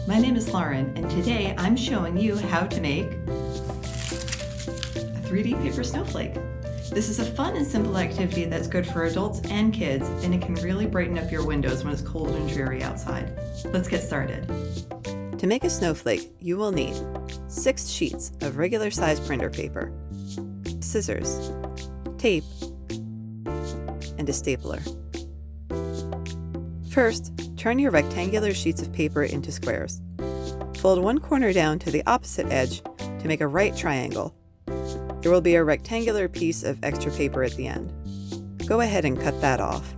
My name is Lauren, and today I'm showing you how to make a 3D paper snowflake. This is a fun and simple activity that's good for adults and kids, and it can really brighten up your windows when it's cold and dreary outside. Let's get started. To make a snowflake, you will need 6 sheets of regular size printer paper, scissors, tape, and a stapler. First, turn your rectangular sheets of paper into squares. Fold one corner down to the opposite edge to make a right triangle. There will be a rectangular piece of extra paper at the end. Go ahead and cut that off.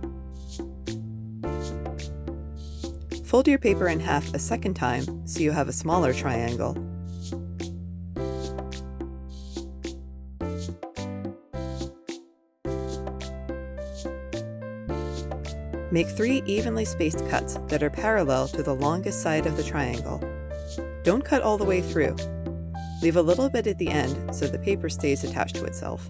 Fold your paper in half a second time so you have a smaller triangle. Make 3 evenly spaced cuts that are parallel to the longest side of the triangle. Don't cut all the way through. Leave a little bit at the end so the paper stays attached to itself.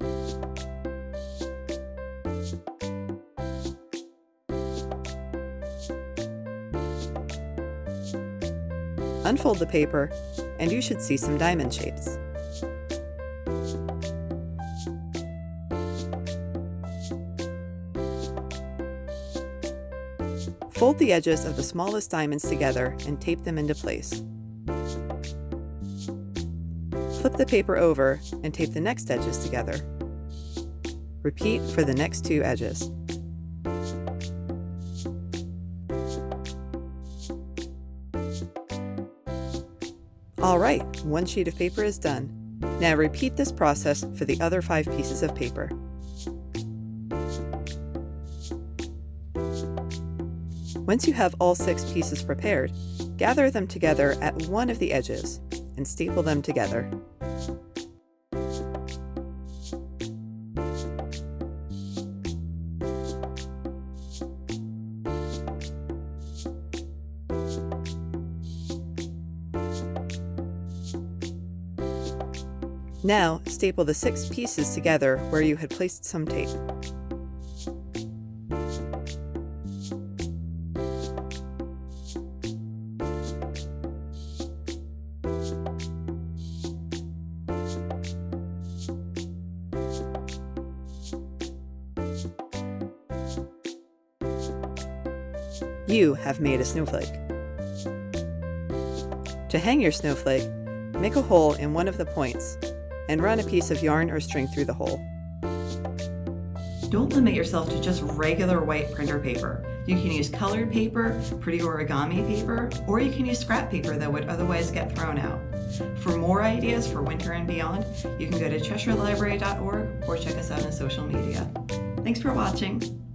Unfold the paper, and you should see some diamond shapes. Fold the edges of the smallest diamonds together and tape them into place. Flip the paper over and tape the next edges together. Repeat for the next 2 edges. All right, 1 sheet of paper is done. Now repeat this process for the other 5 pieces of paper. Once you have all 6 pieces prepared, gather them together at one of the edges and staple them together. Now, staple the 6 pieces together where you had placed some tape. You have made a snowflake. To hang your snowflake, make a hole in one of the points and run a piece of yarn or string through the hole. Don't limit yourself to just regular white printer paper. You can use colored paper, pretty origami paper, or you can use scrap paper that would otherwise get thrown out. For more ideas for winter and beyond, you can go to CheshireLibrary.org or check us out on social media. Thanks for watching.